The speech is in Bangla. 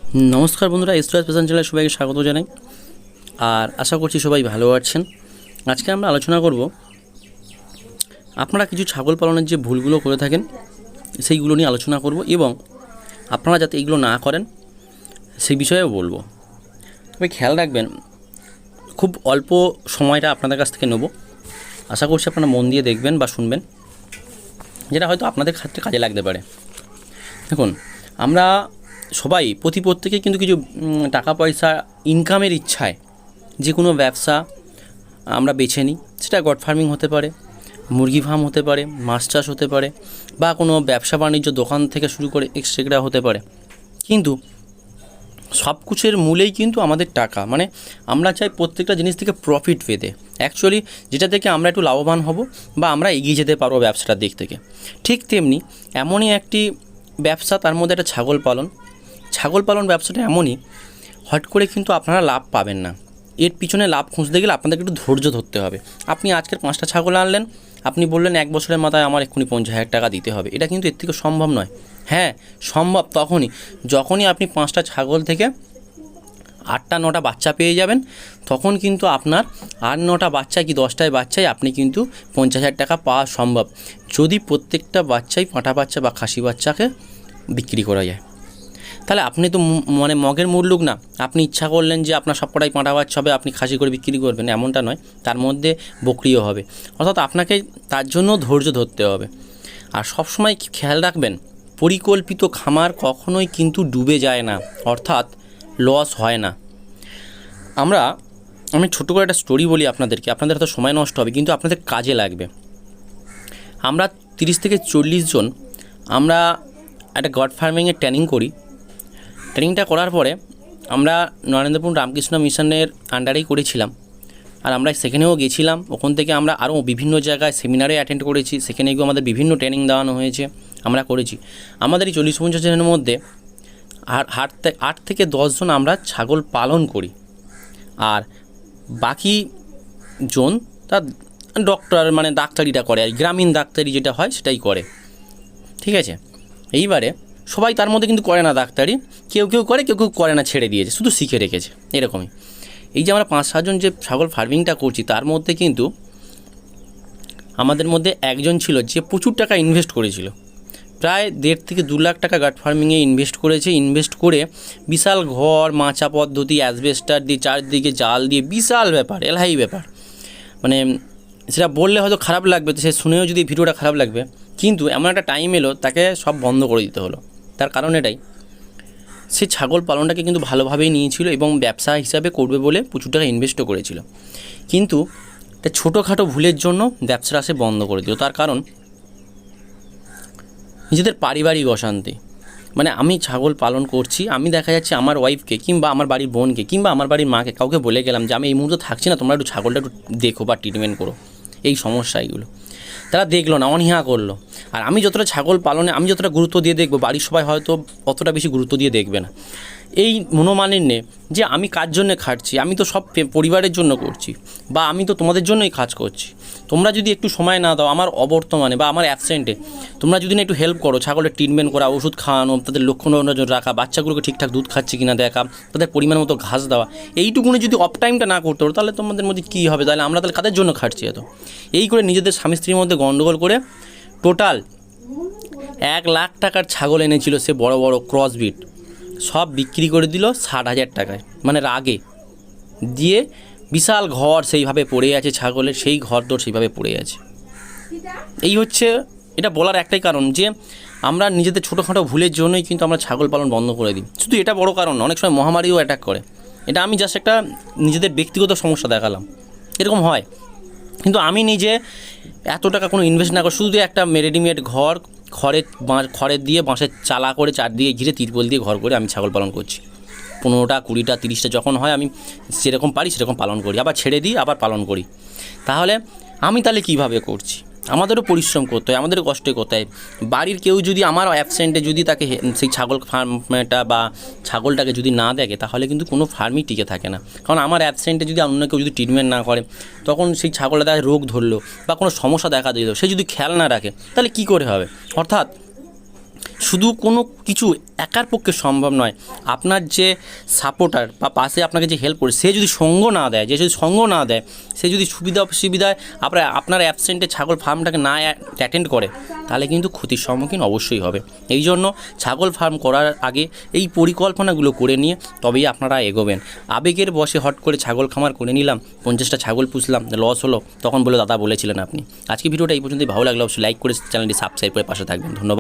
नमस्कार बंधुरा एस्ट्रो फैशन चैनेले सबाइके स्वागत जानाई और आशा करছি সবাই ভালো আছেন। আজকে আমরা আলোচনা করব আপনারা কিছু ছাগল পালনের যে ভুলগুলো করে থাকেন সেইগুলো নিয়ে আলোচনা করব এবং আপনারা যাতে এগুলো না করেন সেই বিষয়েও বলবো। তবে খেয়াল রাখবেন খুব অল্প সময়টা আপনাদের কাছ থেকে নেব, আশা করছি আপনারা মন দিয়ে দেখবেন বা শুনবেন, যেটা হয়তো আপনাদের ক্ষেত্রে কাজে লাগতে পারে। দেখুন, আমরা সবাই প্রত্যেকে কিন্তু কিছু টাকা পয়সা ইনকামের ইচ্ছায় যে কোনো ব্যবসা আমরা বেছে নিই। সেটা গট ফার্মিং হতে পারে, মুরগি ফার্ম হতে পারে, মাছ চাষ হতে পারে, বা কোনো ব্যবসা বাণিজ্য দোকান থেকে শুরু করে এক্সট্রা হতে পারে। কিন্তু সব কিছুর মূলেই কিন্তু আমাদের টাকা, মানে আমরা চাই প্রত্যেকটা জিনিস থেকে প্রফিট পেতে, অ্যাকচুয়ালি যেটা থেকে আমরা একটু লাভবান হব বা আমরা এগিয়ে যেতে পারবো ব্যবসাটার দিক থেকে। ঠিক তেমনি এমনই একটি ব্যবসা, তার মধ্যে একটা ছাগল পালন ব্যবসাটা এমনই, হট করে কিন্তু আপনারা লাভ পাবেন না। এর পিছনে লাভ খুঁজতে গেলে আপনাদেরকে একটু ধৈর্য ধরতে হবে। আপনি আজকের 5টা ছাগল আনলেন, আপনি বললেন 1 বছরের মাথায় আমার এক্ষুনি 50,000 টাকা দিতে হবে, এটা কিন্তু এর থেকে সম্ভব নয়। হ্যাঁ, সম্ভব যখনই আপনি 5টা ছাগল থেকে 8টা 9টা বাচ্চা পেয়ে যাবেন, তখন কিন্তু আপনার 8-9টা বাচ্চা কি 10টায় বাচ্চায় আপনি কিন্তু 50,000 টাকা পাওয়া সম্ভব, যদি প্রত্যেকটা বাচ্চাই পাঁঠা বাচ্চা বা খাসি বাচ্চাকে বিক্রি করা যায়। তাহলে আপনি তো মানে মগের মুল্লুক না, আপনি ইচ্ছা করলেন যে আপনার সবকটাই পাঁঠা বাচ্চা হবে, আপনি খাসি করে বিক্রি করবেন, এমনটা নয়। তার মধ্যে বকরিও হবে, অর্থাৎ আপনাকে তার জন্য ধৈর্য ধরতে হবে। আর সবসময় খেয়াল রাখবেন, পরিকল্পিত খামার কখনোই কিন্তু ডুবে যায় না, অর্থাৎ লস হয় না। আমি ছোটো করে একটা স্টোরি বলি আপনাদেরকে, আপনাদের হয়তো সময় নষ্ট হবে কিন্তু আপনাদের কাজে লাগবে। আমরা 30 থেকে 40 জন আমরা একটা গট ফার্মিংয়ের ট্রেনিং করি। ট্রেনিংটা করার পরে আমরা নরেন্দ্রপুর রামকৃষ্ণ মিশনের আন্ডারেই করেছিলাম, আর আমরা সেখানেও গেছিলাম। ওখান থেকে আমরা আরও বিভিন্ন জায়গায় সেমিনারে অ্যাটেন্ড করেছি, সেখানে গিয়ে আমাদের বিভিন্ন ট্রেনিং দেওয়ানো হয়েছে, আমরা করেছি। আমাদের এই 40-50 জনের মধ্যে 8 থেকে 10 জন আমরা ছাগল পালন করি, আর বাকি জন তার ডক্টর মানে ডাক্তারিটা করে, আর গ্রামীণ ডাক্তারি যেটা হয় সেটাই করে, ঠিক আছে। এইবারে সবাই তার মধ্যে কিন্তু করে না ডাক্তারি, কেউ করে, কেউ করে না, ছেড়ে দিয়েছে, শুধু শিখে রেখেছে এরকমই। এই যে আমরা 5-7 জন যে ছাগল ফার্মিংটা করছি, তার মধ্যে কিন্তু আমাদের মধ্যে একজন ছিল যে প্রচুর টাকা ইনভেস্ট করেছিল, প্রায় 1.5 থেকে 2 লাখ টাকা গাট ফার্মিংয়ে ইনভেস্ট করেছে। ইনভেস্ট করে বিশাল ঘর, মাচা পদ্ধতি, অ্যাসবেস্টার দিয়ে চারদিকে জাল দিয়ে, বিশাল ব্যাপার, এলাহি ব্যাপার। মানে সেটা বললে হয়তো খারাপ লাগবে, তো সে শুনেও যদি ভিডিওটা খারাপ লাগবে, কিন্তু এমন একটা টাইম এলো তাকে সব বন্ধ করে দিতে হলো। তার কারণ এটাই, সে ছাগল পালনটাকে কিন্তু ভালোভাবেই নিয়েছিল এবং ব্যবসা হিসাবে করবে বলে প্রচুর টাকা ইনভেস্টও করেছিল, কিন্তু একটা ছোটোখাটো ভুলের জন্য ব্যবসাটা সে বন্ধ করে দিল। তার কারণ নিজেদের পারিবারিক অশান্তি। মানে আমি ছাগল পালন করছি, আমি দেখা যাচ্ছে আমার ওয়াইফকে কিংবা আমার বাড়ির বোনকে কিংবা আমার বাড়ির মাকে কাউকে বলে গেলাম যে আমি এই মুহূর্তে থাকছি না, তোমরা একটু ছাগলটা একটু দেখো বা ট্রিটমেন্ট করো, এই সমস্যা এইগুলো তারা দেখলো না, অনীহা করলো। আর আমি যতটা ছাগল পালনে আমি যতটা গুরুত্ব দিয়ে দেখবো, বাড়ির সবাই হয়তো অতটা বেশি গুরুত্ব দিয়ে দেখবে না। এই মনোমালিন্যে যে আমি কার জন্য খাটছি, আমি তো সব পরিবারের জন্য করছি, বা আমি তো তোমাদের জন্যই কাজ করছি, তোমরা যদি একটু সময় না দাও আমার অবর্তমানে বা আমার অ্যাবসেন্টে, তোমরা যদি না একটু হেল্প করো, ছাগলের ট্রিটমেন্ট করা, ওষুধ খাওয়ানো, তাদের লক্ষ্য নজর রাখা, বাচ্চাগুলোকে ঠিকঠাক দুধ খাচ্ছে কিনা দেখা, তাদের পরিমাণ মতো ঘাস দেওয়া, এইটুকুনি যদি অফ টাইমটা না করতে পারো, তাহলে তোমাদের মধ্যে কী হবে? তাহলে আমরা তাহলে কাদের জন্য খাটছি এত? এই করে নিজেদের স্বামী স্ত্রীর মধ্যে গণ্ডগোল করে টোটাল 1 লাখ টাকার ছাগল এনেছিল সে, বড় বড় ক্রসবিট, সব বিক্রি করে দিল 60,000 টাকায়, মানে রাগে দিয়ে। বিশাল ঘর সেইভাবে পড়ে আছে ছাগলের, সেই ঘর দর সেইভাবে পড়ে আছে। এই হচ্ছে এটা বলার একটাই কারণ যে আমরা নিজেদের ছোটোখাটো ভুলের জন্যই কিন্তু আমরা ছাগল পালন বন্ধ করে দিই। শুধু এটা বড় কারণ, অনেক সময় মহামারীও অ্যাটাক করে। এটা আমি জাস্ট একটা নিজেদের ব্যক্তিগত সমস্যা দেখালাম, এরকম হয়। কিন্তু আমি নিজে এত টাকা কোনো ইনভেস্ট না করে শুধু একটা রেডিমেড ঘর, খড়ের দিয়ে বাঁশের চালা করে চারদিকে ঘিরে তিরপল দিয়ে ঘর করে আমি ছাগল পালন করছি। 15টা 20টা 30টা যখন হয় আমি সেরকম পারি সেরকম পালন করি, আবার ছেড়ে দিই, আবার পালন করি। তাহলে কীভাবে করছি? আমাদেরও পরিশ্রম করতে হয়, আমাদেরও কষ্ট করতে হয়। বাড়ির কেউ যদি আমার অ্যাবসেন্টে যদি তাকে সেই ছাগল ফার্মটা বা ছাগলটাকে যদি না দেখে, তাহলে কিন্তু কোনো ফার্মই টিকে থাকে না। কারণ আমার অ্যাবসেন্টে যদি অন্য কেউ যদি ট্রিটমেন্ট না করে, তখন সেই ছাগলটা তার রোগ ধরলো বা কোনো সমস্যা দেখা দিল, সে যদি খেয়াল না রাখে, তাহলে কী করে হবে? অর্থাৎ শুধু কোনো কিছু একার পক্ষে সম্ভব নয়। আপনার যে সাপোর্টার বা পাশে আপনাকে যে হেল্প করে, সে যদি সঙ্গ না দেয়, সে যদি সুবিধা অসুবিধায় আপনার অ্যাবসেন্টে ছাগল ফার্মটাকে না অ্যাটেন্ড করে, তাহলে কিন্তু ক্ষতির সম্মুখীন অবশ্যই হবে। এই জন্য ছাগল ফার্ম করার আগে এই পরিকল্পনাগুলো করে নিয়ে তবেই আপনারা এগোবেন। আবেগের বশে হট করে ছাগল খামার করে নিলাম, 50টা ছাগল পুষলাম, লস হলো, তখন বলে দাদা বলেছিলেন আপনি। আজকে ভিডিওটা এই পর্যন্তই। ভালো লাগলে অবশ্যই লাইক করে চ্যানেলটি সাবস্ক্রাইব করে পাশে থাকবেন। ধন্যবাদ।